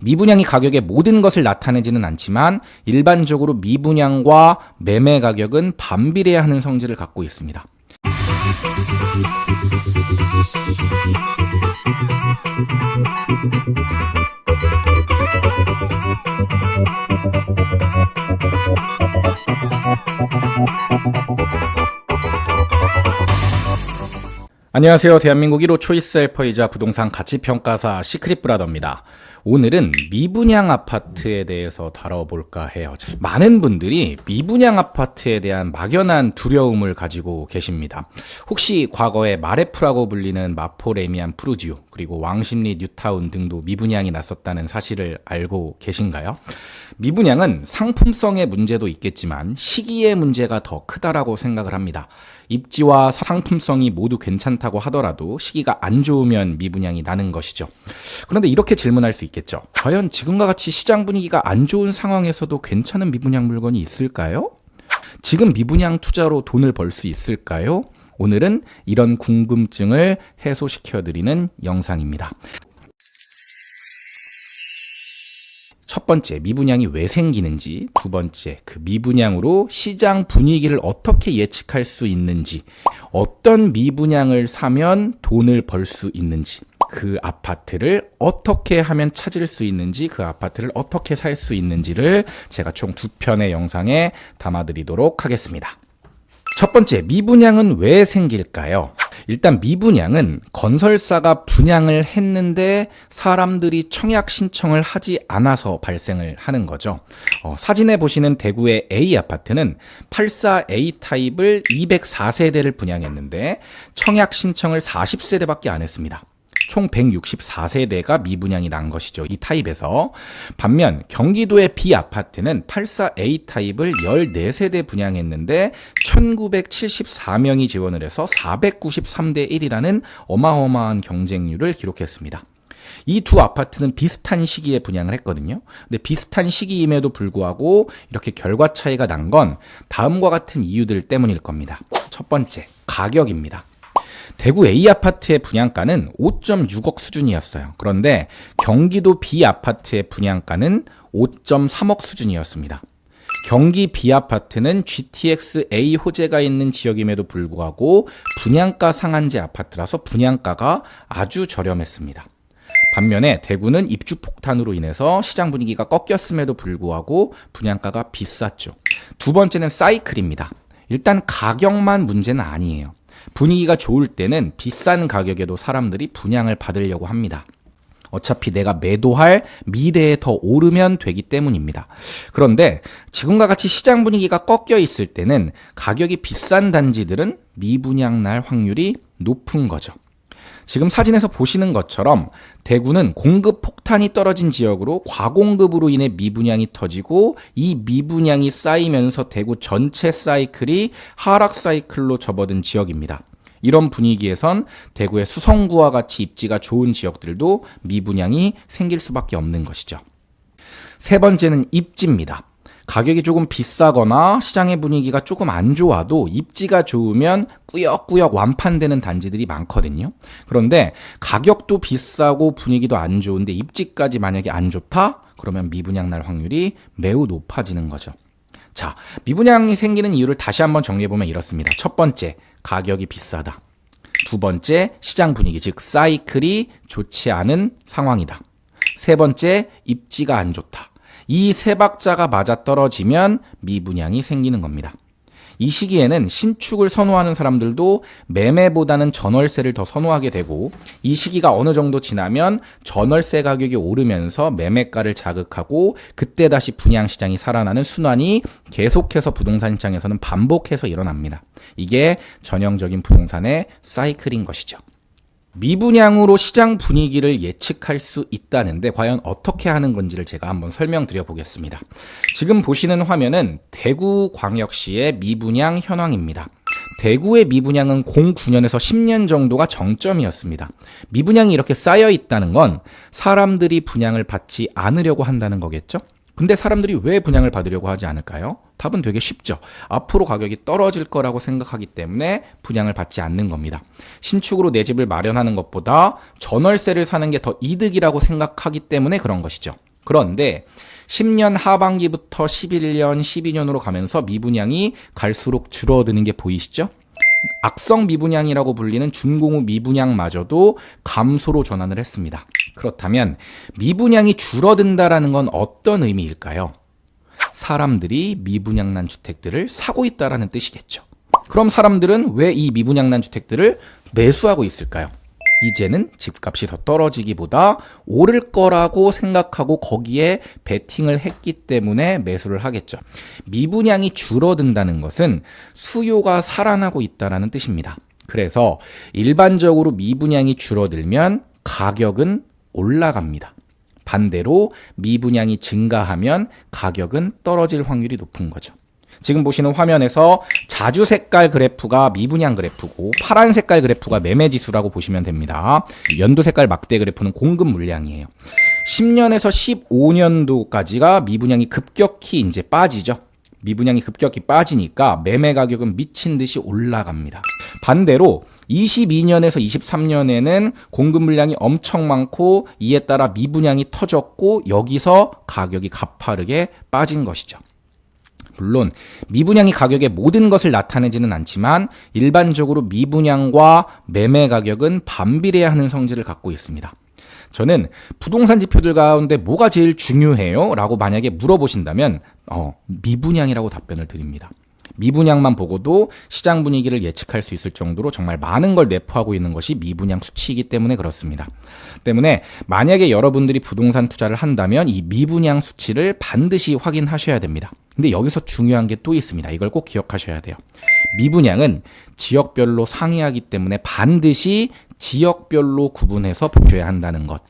미분양이 가격의 모든 것을 나타내지는 않지만 일반적으로 미분양과 매매 가격은 반비례하는 성질을 갖고 있습니다. 안녕하세요. 대한민국 1호 초이스 헬퍼이자 부동산 가치평가사 시크릿브라더입니다. 오늘은 미분양 아파트에 대해서 다뤄볼까 해요. 많은 분들이 미분양 아파트에 대한 막연한 두려움을 가지고 계십니다. 혹시 과거에 마레프라고 불리는 마포 레미안 푸르지오 그리고 왕십리 뉴타운 등도 미분양이 났었다는 사실을 알고 계신가요? 미분양은 상품성의 문제도 있겠지만 시기의 문제가 더 크다라고 생각을 합니다. 입지와 상품성이 모두 괜찮다고 하더라도 시기가 안 좋으면 미분양이 나는 것이죠. 그런데 이렇게 질문할 수 있겠죠. 과연 지금과 같이 시장 분위기가 안 좋은 상황에서도 괜찮은 미분양 물건이 있을까요? 지금 미분양 투자로 돈을 벌 수 있을까요? 오늘은 이런 궁금증을 해소시켜드리는 영상입니다. 첫 번째, 미분양이 왜 생기는지, 두 번째, 그 미분양으로 시장 분위기를 어떻게 예측할 수 있는지, 어떤 미분양을 사면 돈을 벌 수 있는지, 그 아파트를 어떻게 하면 찾을 수 있는지, 그 아파트를 어떻게 살 수 있는지를 제가 총 2편의 영상에 담아드리도록 하겠습니다. 첫 번째, 미분양은 왜 생길까요? 일단 미분양은 건설사가 분양을 했는데 사람들이 청약 신청을 하지 않아서 발생을 하는 거죠. 사진에 보시는 대구의 A 아파트는 84A 타입을 204세대를 분양했는데 청약 신청을 40세대밖에 안 했습니다. 총 164세대가 미분양이 난 것이죠. 이 타입에서. 반면 경기도의 B 아파트는 84A 타입을 14세대 분양했는데 1974명이 지원을 해서 493대 1이라는 어마어마한 경쟁률을 기록했습니다. 이 두 아파트는 비슷한 시기에 분양을 했거든요. 근데 비슷한 시기임에도 불구하고 이렇게 결과 차이가 난 건 다음과 같은 이유들 때문일 겁니다. 첫 번째, 가격입니다. 대구 A 아파트의 분양가는 5.6억 수준이었어요. 그런데 경기도 B 아파트의 분양가는 5.3억 수준이었습니다. 경기 B 아파트는 GTX A 호재가 있는 지역임에도 불구하고 분양가 상한제 아파트라서 분양가가 아주 저렴했습니다. 반면에 대구는 입주 폭탄으로 인해서 시장 분위기가 꺾였음에도 불구하고 분양가가 비쌌죠. 두 번째는 사이클입니다. 일단 가격만 문제는 아니에요. 분위기가 좋을 때는 비싼 가격에도 사람들이 분양을 받으려고 합니다. 어차피 내가 매도할 미래에 더 오르면 되기 때문입니다. 그런데 지금과 같이 시장 분위기가 꺾여 있을 때는 가격이 비싼 단지들은 미분양 날 확률이 높은 거죠. 지금 사진에서 보시는 것처럼 대구는 공급 폭탄이 떨어진 지역으로 과공급으로 인해 미분양이 터지고 이 미분양이 쌓이면서 대구 전체 사이클이 하락 사이클로 접어든 지역입니다. 이런 분위기에선 대구의 수성구와 같이 입지가 좋은 지역들도 미분양이 생길 수밖에 없는 것이죠. 세 번째는 입지입니다. 가격이 조금 비싸거나 시장의 분위기가 조금 안 좋아도 입지가 좋으면 꾸역꾸역 완판되는 단지들이 많거든요. 그런데 가격도 비싸고 분위기도 안 좋은데 입지까지 만약에 안 좋다? 그러면 미분양 날 확률이 매우 높아지는 거죠. 자, 미분양이 생기는 이유를 다시 한번 정리해보면 이렇습니다. 첫 번째, 가격이 비싸다. 두 번째, 시장 분위기, 즉 사이클이 좋지 않은 상황이다. 세 번째, 입지가 안 좋다. 이 세 박자가 맞아떨어지면 미분양이 생기는 겁니다. 이 시기에는 신축을 선호하는 사람들도 매매보다는 전월세를 더 선호하게 되고 이 시기가 어느 정도 지나면 전월세 가격이 오르면서 매매가를 자극하고 그때 다시 분양시장이 살아나는 순환이 계속해서 부동산 시장에서는 반복해서 일어납니다. 이게 전형적인 부동산의 사이클인 것이죠. 미분양으로 시장 분위기를 예측할 수 있다는데 과연 어떻게 하는 건지를 제가 한번 설명드려 보겠습니다. 지금 보시는 화면은 대구광역시의 미분양 현황입니다. 대구의 미분양은 09년에서 10년 정도가 정점이었습니다. 미분양이 이렇게 쌓여 있다는 건 사람들이 분양을 받지 않으려고 한다는 거겠죠? 근데 사람들이 왜 분양을 받으려고 하지 않을까요? 답은 되게 쉽죠. 앞으로 가격이 떨어질 거라고 생각하기 때문에 분양을 받지 않는 겁니다. 신축으로 내 집을 마련하는 것보다 전월세를 사는 게 더 이득이라고 생각하기 때문에 그런 것이죠. 그런데 10년 하반기부터 11년, 12년으로 가면서 미분양이 갈수록 줄어드는 게 보이시죠? 악성 미분양이라고 불리는 준공후 미분양마저도 감소로 전환을 했습니다. 그렇다면 미분양이 줄어든다라는 건 어떤 의미일까요? 사람들이 미분양난 주택들을 사고 있다라는 뜻이겠죠. 그럼 사람들은 왜 이 미분양난 주택들을 매수하고 있을까요? 이제는 집값이 더 떨어지기보다 오를 거라고 생각하고 거기에 베팅을 했기 때문에 매수를 하겠죠. 미분양이 줄어든다는 것은 수요가 살아나고 있다는 뜻입니다. 그래서 일반적으로 미분양이 줄어들면 가격은 올라갑니다. 반대로 미분양이 증가하면 가격은 떨어질 확률이 높은 거죠. 지금 보시는 화면에서 자주 색깔 그래프가 미분양 그래프고 파란 색깔 그래프가 매매지수라고 보시면 됩니다. 연도 색깔 막대 그래프는 공급 물량이에요. 10년에서 15년도까지가 미분양이 급격히 이제 빠지죠. 미분양이 급격히 빠지니까 매매 가격은 미친 듯이 올라갑니다. 반대로 22년에서 23년에는 공급 물량이 엄청 많고 이에 따라 미분양이 터졌고 여기서 가격이 가파르게 빠진 것이죠. 물론 미분양이 가격의 모든 것을 나타내지는 않지만 일반적으로 미분양과 매매 가격은 반비례하는 성질을 갖고 있습니다. 저는 부동산 지표들 가운데 뭐가 제일 중요해요? 라고 만약에 물어보신다면 미분양이라고 답변을 드립니다. 미분양만 보고도 시장 분위기를 예측할 수 있을 정도로 정말 많은 걸 내포하고 있는 것이 미분양 수치이기 때문에 그렇습니다. 때문에 만약에 여러분들이 부동산 투자를 한다면 이 미분양 수치를 반드시 확인하셔야 됩니다. 근데 여기서 중요한 게 또 있습니다. 이걸 꼭 기억하셔야 돼요. 미분양은 지역별로 상이하기 때문에 반드시 지역별로 구분해서 보셔야 한다는 것.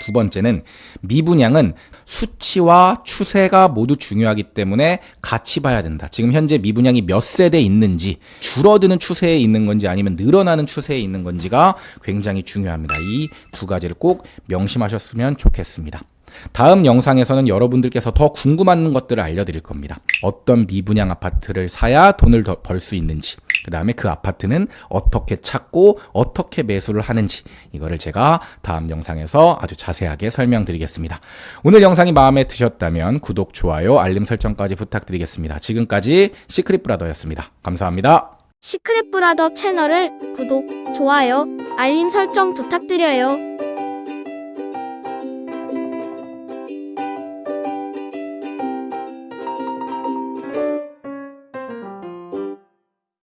두 번째는 미분양은 수치와 추세가 모두 중요하기 때문에 같이 봐야 된다. 지금 현재 미분양이 몇 세대 있는지, 줄어드는 추세에 있는 건지 아니면 늘어나는 추세에 있는 건지가 굉장히 중요합니다. 이 두 가지를 꼭 명심하셨으면 좋겠습니다. 다음 영상에서는 여러분들께서 더 궁금한 것들을 알려드릴 겁니다. 어떤 미분양 아파트를 사야 돈을 더 벌 수 있는지, 그 다음에 그 아파트는 어떻게 찾고 어떻게 매수를 하는지, 이거를 제가 다음 영상에서 아주 자세하게 설명드리겠습니다. 오늘 영상이 마음에 드셨다면 구독, 좋아요, 알림 설정까지 부탁드리겠습니다. 지금까지 시크릿 브라더였습니다. 감사합니다. 시크릿 브라더 채널을 구독, 좋아요, 알림 설정 부탁드려요.